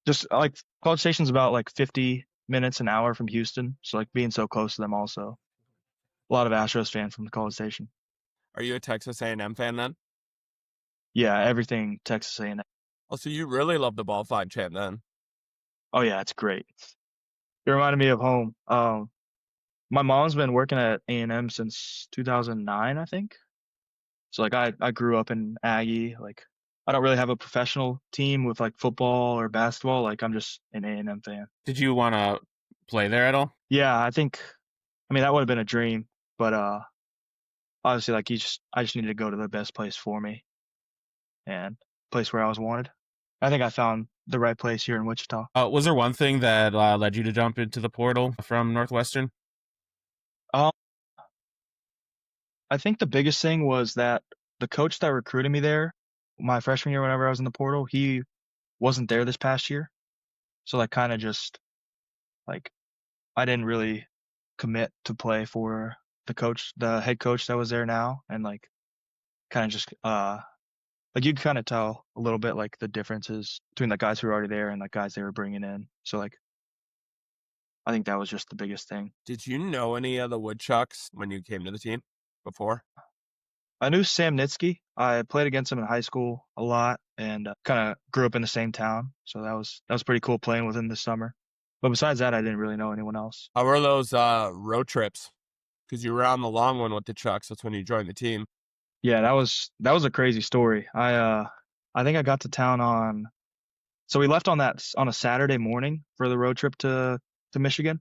just like College Station's about like 50 minutes an hour from Houston, so like being so close to them also. A lot of Astros fans from the College Station. Are you a Texas A&M fan then? Yeah, everything Texas A&M. Oh, so you really love the ball five chant then? Oh yeah, it's great. It reminded me of home. My mom's been working at A&M since 2009, I think. So like I grew up in Aggie. Like I don't really have a professional team with like football or basketball. Like I'm just an A&M fan. Did you want to play there at all? Yeah, I mean that would have been a dream, but obviously like I just needed to go to the best place for me and place where I was wanted. I think I found the right place here in Wichita. Was there one thing that led you to jump into the portal from Northwestern? I think the biggest thing was that the coach that recruited me there, my freshman year, whenever I was in the portal, he wasn't there this past year. So like kind of just like I didn't really commit to play for the head coach that was there now, and like kind of just like you can kind of tell a little bit like the differences between the guys who were already there and the guys they were bringing in. So like I think that was just the biggest thing. Did you know any of the Woodchucks when you came to the team before? I knew Sam Nitsky. I played against him in high school a lot and kind of grew up in the same town. So that was pretty cool playing with him this summer. But besides that, I didn't really know anyone else. How were those road trips? Because you were on the long one with the Chucks. That's when you joined the team. Yeah, that was a crazy story. I think I got to town so we left on a Saturday morning for the road trip to Michigan.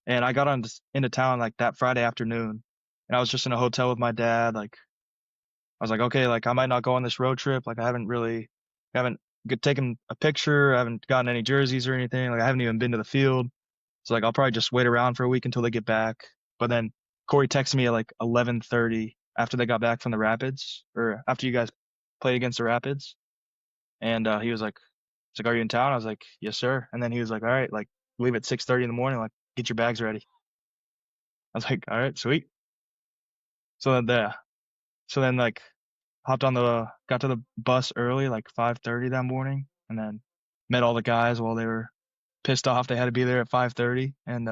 And I got into town like that Friday afternoon. And I was just in a hotel with my dad. Like I was like, okay, like I might not go on this road trip. Like I haven't taken a picture. I haven't gotten any jerseys or anything. Like I haven't even been to the field. So like I'll probably just wait around for a week until they get back. But then Corey texted me at like 11:30 after they got back from the Rapids, or after you guys played against the Rapids. And he was like, are you in town? I was like, yes, sir. And then he was like, all right, like leave at 6:30 in the morning. Like get your bags ready. I was like, all right, sweet. So then like got to the bus early, like 5:30 that morning, and then met all the guys while they were pissed off they had to be there at 5:30, and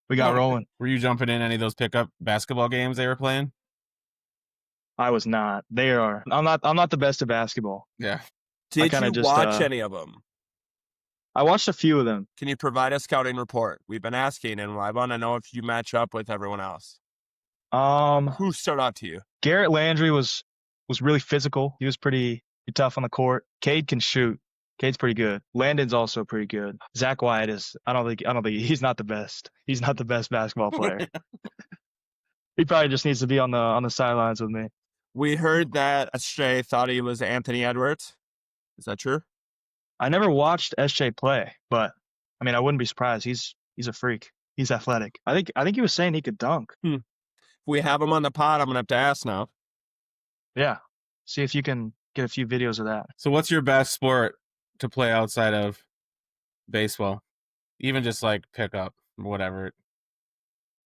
we got rolling. Were you jumping in any of those pickup basketball games they were playing? I was not. They are. I'm not the best at basketball. Yeah. Did kinda you just, watch any of them? I watched a few of them. Can you provide a scouting report? We've been asking, and I want to know if you match up with everyone else. Who stood out to you? Garrett Landry was really physical. He was pretty tough on the court. Cade can shoot. Cade's pretty good. Landon's also pretty good. Zach Wyatt is. I don't think he's not the best. He's not the best basketball player. He probably just needs to be on the sidelines with me. We heard that SJ thought he was Anthony Edwards. Is that true? I never watched SJ play, but I mean, I wouldn't be surprised. He's a freak. He's athletic. I think he was saying he could dunk. If we have him on the pod, I'm gonna have to ask now. Yeah. See if you can get a few videos of that. So what's your best sport to play outside of baseball? Even just like pickup, whatever.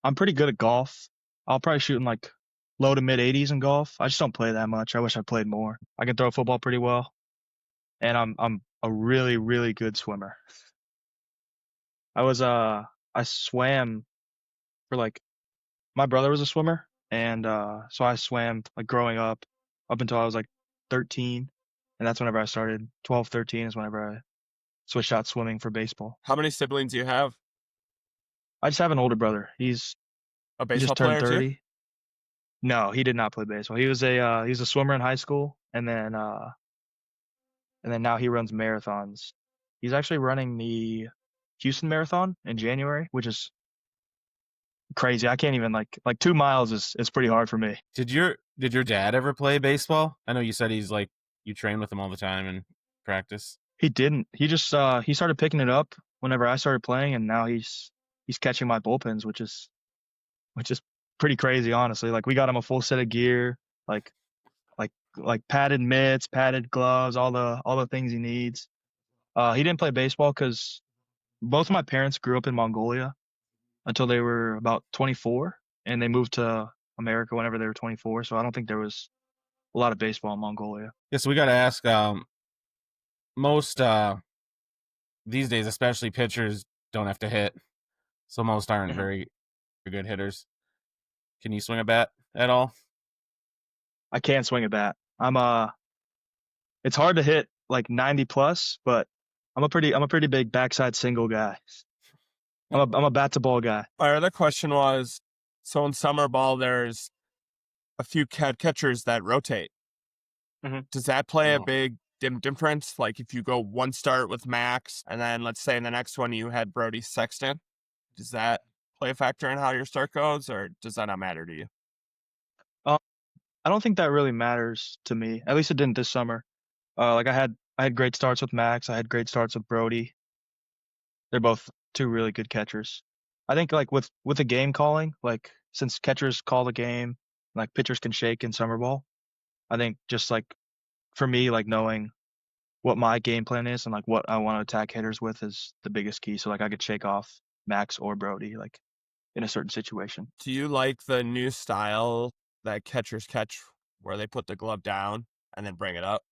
I'm pretty good at golf. I'll probably shoot in like low to mid 80s in golf. I just don't play that much. I wish I played more. I can throw a football pretty well, and I'm a really, really good swimmer. I swam for like, my brother was a swimmer, and so I swam like growing up until I was like 13, and that's whenever I started. 12, 13 is whenever I switched out swimming for baseball. How many siblings do you have? I just have an older brother. A He baseball just player turned 30. too? No, he did not play baseball. He was a swimmer in high school, and then now he runs marathons. He's actually running the Houston Marathon in January, which is crazy. I can't even like 2 miles is pretty hard for me. Did your dad ever play baseball? I know you said he's like, you train with him all the time and practice. He didn't. He just he started picking it up whenever I started playing, and now he's catching my bullpens, which is pretty crazy, honestly. Like, we got him a full set of gear, like padded mitts, padded gloves, all the things he needs. He didn't play baseball because both of my parents grew up in Mongolia until they were about 24, and they moved to America whenever they were 24. So I don't think there was a lot of baseball in Mongolia. Yeah, so we got to ask, most these days, especially pitchers, don't have to hit, so most aren't very good hitters. Can you swing a bat at all? I can swing a bat. It's hard to hit like 90 plus, but I'm a pretty big backside single guy. I'm a bat to ball guy. My other question was, so in summer ball, there's a few catchers that rotate. Mhm. Does that play a big difference? Like, if you go one start with Max, and then let's say in the next one you had Brody Sexton, does that play a factor in how your start goes, or does that not matter to you? I don't think that really matters to me. At least it didn't this summer. Like, I had great starts with Max. I had great starts with Brody. They're both two really good catchers. I think like with the game calling, like, since catchers call the game, like pitchers can shake in summer ball, I think just like for me, like knowing what my game plan is and like what I want to attack hitters with is the biggest key. So like I could shake off Max or Brody like in a certain situation. Do you like the new style that catchers catch, where they put the glove down and then bring it up?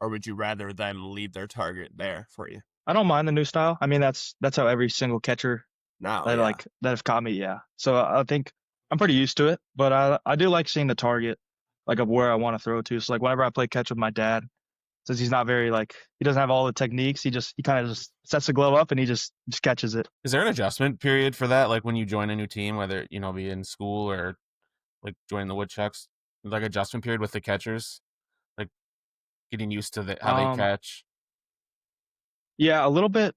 Or would you rather them leave their target there for you? I don't mind the new style. I mean, that's how every single catcher No, that have caught me. Yeah. So I think I'm pretty used to it, but I do like seeing the target, like, of where I want to throw to. So like whenever I play catch with my dad, since he's not very like, he doesn't have all the techniques, he kind of just sets the glove up and he just catches it. Is there an adjustment period for that? Like when you join a new team, whether, be in school or like join the Woodchucks, like adjustment period with the catchers, like getting used to how they catch? Yeah, a little bit.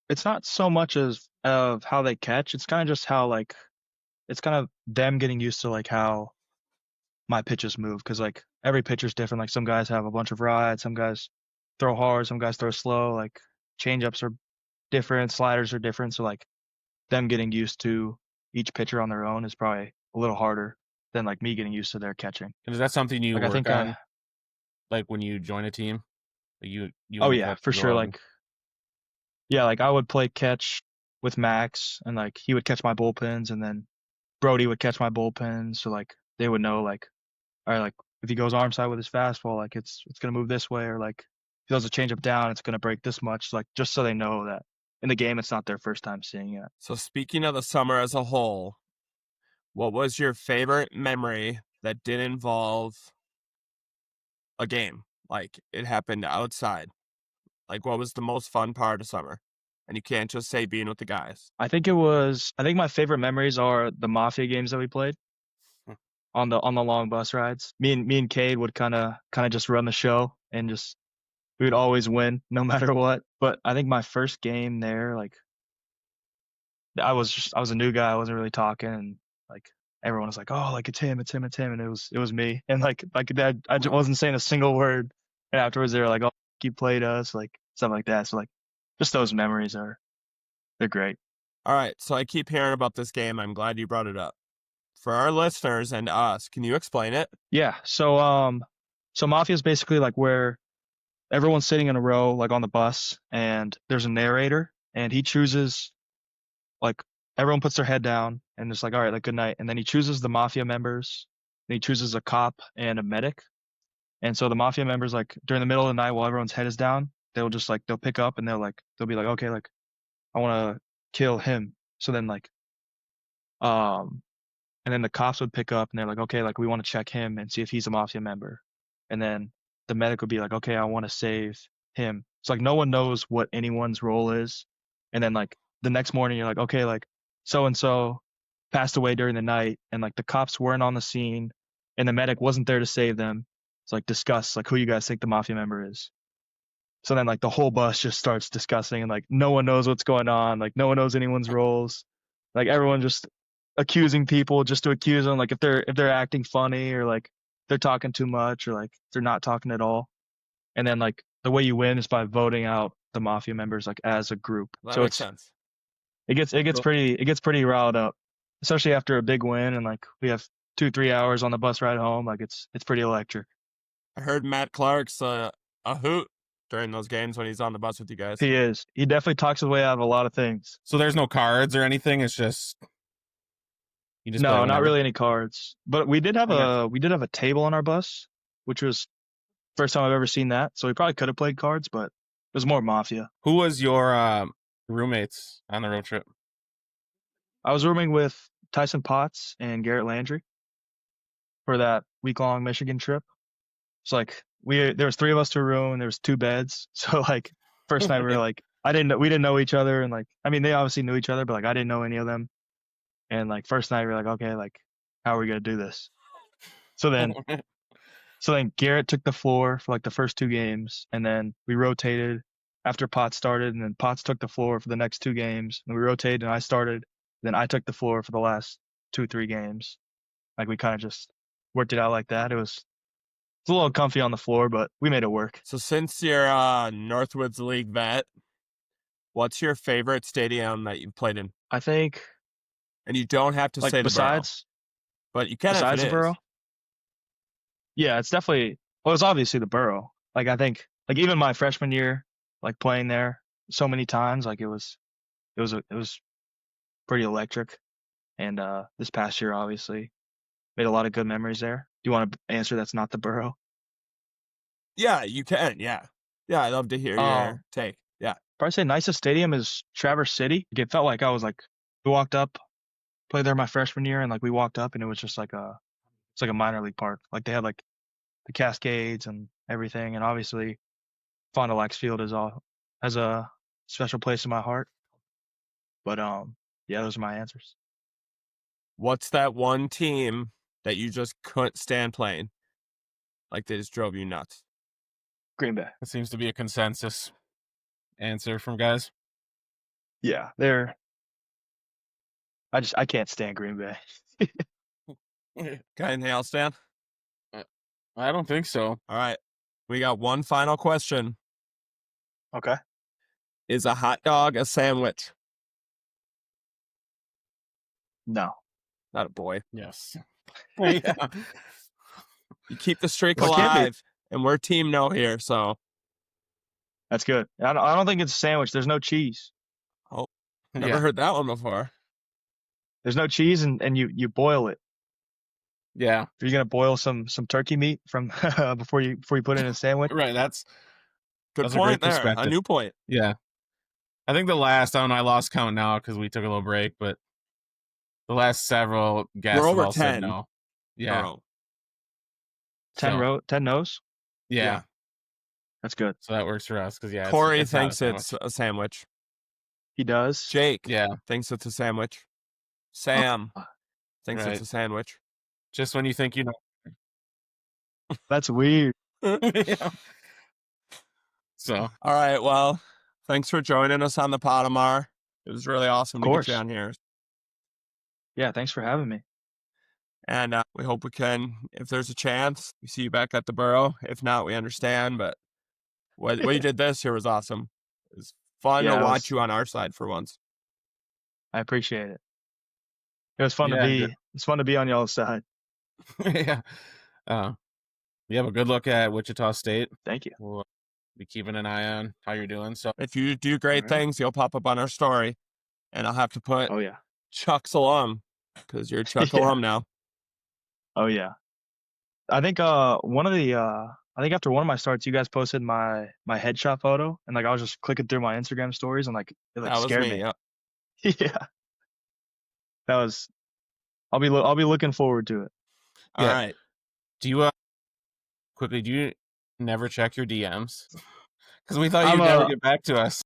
It's not so much as of how they catch. It's kind of just how like, it's kind of them getting used to like how my pitches move, because like every pitcher's different. Like some guys have a bunch of rides, some guys throw hard, some guys throw slow. Like changeups are different, sliders are different. So like them getting used to each pitcher on their own is probably a little harder than like me getting used to their catching. And is that something you Like, work I think on? Like when you join a team, you oh and the yeah, coach for go sure. out Like, yeah, like I would play catch with Max, and like he would catch my bullpens, and then Brody would catch my bullpens. So like they would know like, all right, like if he goes arm side with his fastball, like it's gonna move this way, or like throws a changeup down, it's going to break this much, like just so they know that in the game it's not their first time seeing it. So speaking of the summer as a whole, what was your favorite memory that did involve a game? Like it happened outside. Like what was the most fun part of summer? And you can't just say being with the guys. I think my favorite memories are the Mafia games that we played on the long bus rides. Me and Cade would kind of just run the show, and just we would always win no matter what. But I think my first game there, like I was a new guy, I wasn't really talking, and like everyone was like, "Oh, like it's him," and it was me, and like that, I just wasn't saying a single word. And afterwards, they were like, "Oh, you played us," like stuff like that. So like, just those memories they're great. All right, so I keep hearing about this game. I'm glad you brought it up. For our listeners and us, can you explain it? Yeah. So Mafia is basically like where everyone's sitting in a row, like on the bus, and there's a narrator, and he chooses, like, everyone puts their head down, and it's like, all right, like, good night. And then he chooses the Mafia members, and he chooses a cop and a medic. And so the Mafia members, like, during the middle of the night while everyone's head is down, they'll pick up and they'll be like, okay, like, I want to kill him. So then, like, um, and then the cops would pick up and they're like, okay, like, we want to check him and see if he's a Mafia member. And then the medic would be like, okay, I want to save him. It's like no one knows what anyone's role is. And then like the next morning, you're like, okay, like so and so passed away during the night, and like the cops weren't on the scene, and the medic wasn't there to save them. It's like discuss like who you guys think the Mafia member is. So then like the whole bus just starts discussing, and like no one knows what's going on, like no one knows anyone's roles, like everyone just accusing people just to accuse them, like if they're acting funny, or like they're talking too much, or like they're not talking at all. And then like the way you win is by voting out the Mafia members like as a group. That So makes sense. it gets pretty riled up, especially after a big win, and like we have 2-3 hours on the bus ride home. Like it's pretty electric. I heard Matt Clark's a hoot during those games when he's on the bus with you guys. He is. He definitely talks his way out of a lot of things. So there's no cards or anything. It's just you just play No, not whenever? really any cards. But we did have I a table on our bus, which was first time I've ever seen that. So we probably could have played cards, but it was more Mafia. Who was your roommates on the road trip? I was rooming with Tyson Potts and Garrett Landry for that week-long Michigan trip. It's like there was 3 of us to a room, and there was 2 beds. So like first night we were like, we didn't know each other, and like I mean they obviously knew each other, but like I didn't know any of them. And like first night we were like, okay, like how are we gonna do this? So then Garrett took the floor for like the first 2 games, and then we rotated after Potts started, and then Potts took the floor for the next 2 games, and we rotated, and I started, then I took the floor for the last 2-3 games. Like we kind of just worked it out like that. It's a little comfy on the floor, but we made it work. So since you're a Northwoods League vet, what's your favorite stadium that you've played in? I think, And you don't have to like, say the borough, besides but you can if the it is. borough. Yeah, it's definitely, well, it's obviously the borough. Like I think, like even my freshman year, like playing there so many times, like it was pretty electric. And this past year, obviously, made a lot of good memories there. Do you want to answer that's not the borough? Yeah, you can. Yeah, I'd love to hear your take. Yeah, Probably say nicest stadium is Traverse City. It felt like we walked up, played there my freshman year, and like we walked up, and it was just like it's like a minor league park. Like they had like the Cascades and everything, and obviously Fond du Lac's Field has a special place in my heart. But yeah, those are my answers. what's that one team that you just couldn't stand playing? Like they just drove you nuts. Green Bay. That seems to be a consensus answer from guys. Yeah, I can't stand Green Bay. Got anything else, Dan? I don't think so. All right, we got one final question. Okay. Is a hot dog a sandwich? No. Not a boy. Yes. Yeah. You keep the streak Well, it can't be. alive, and we're team no here. So That's good. I don't think it's a sandwich. There's no cheese. never Yeah. heard that one before. There's no cheese, and you boil it. Yeah. If you're gonna boil some turkey meat from before you put it in a sandwich. Right. That's Good That's a great point there. A perspective. new point. Yeah. I think the last, I don't know, I lost count now because we took a little break, but the last several guests We're have over all said 10. no. Yeah. 10 So, 10 no's. yeah. That's good. So that works for us because, yeah. Corey it's not a thinks it's sandwich. a sandwich. He does. Jake Yeah. thinks it's a sandwich. Sam thinks Right. it's a sandwich. Just when you think you know. That's weird. Yeah. So, All right. Well, thanks for joining us on the pod, Amar. It was really awesome to get you course. on here. Yeah, thanks for having me. And we hope we can, if there's a chance, we see you back at the Borough. If not, we understand. But what you did this year was awesome. It was fun Yeah, to it watch was- you on our side for once. I appreciate it. It was fun to Yeah, be. It's fun to be on y'all's side. yeah. You have a good look at Wichita State. Thank you. We'll be keeping an eye on how you're doing. So, If you do great All right. things, you'll pop up on our story. And I'll have to put Oh yeah. Chuck's alum because you're Chuck Yeah. alum now. Oh yeah. I think I think after one of my starts, you guys posted my headshot photo, and like I was just clicking through my Instagram stories, and like it That was scared me. me. Yeah. Yeah. That was. I'll be looking forward to it. All Yeah. right. do you quickly, do you never check your DMs? Because we thought I'm, you'd never get back to us.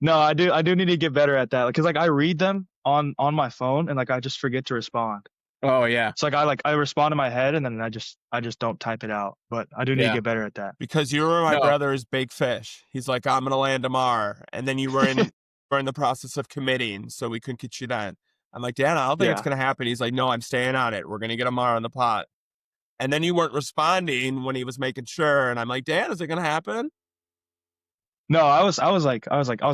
No, I do need to get better at that. Because like I read them on my phone, and like I just forget to respond. Oh, yeah. It's like I respond in my head, and then I just don't type it out. But I do need to Yeah. get better at that. Because you were my No. brother's big fish. He's like, I'm gonna land Amar, and then you were in the process of committing, so we couldn't get you then. I'm like, Dan, I don't think it's Yeah. gonna happen. He's like, no, I'm staying on it. We're gonna get Amar on the pot. And then you weren't responding when he was making sure, and I'm like, Dan, is it gonna happen? No, I was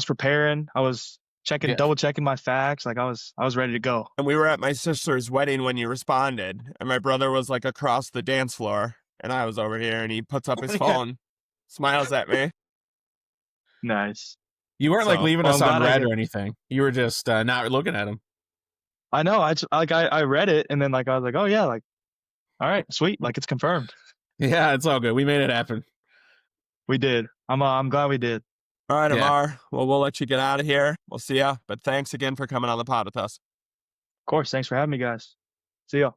preparing. I was Yeah. double checking my facts. Like I was ready to go. And we were at my sister's wedding when you responded, and my brother was like across the dance floor, and I was over here, and he puts up his Yeah. phone, smiles at me. Nice. You weren't like So, leaving well, us I'm on glad I red did. or anything. You were just not looking at them. I know. I read it, and then like I was like, oh yeah, like all right, sweet, like it's confirmed. Yeah, it's all good. We made it happen. We did. I'm glad we did. All right, Yeah. Amar. Well, we'll let you get out of here. We'll see ya. But thanks again for coming on the pod with us. Of course. Thanks for having me, guys. See ya.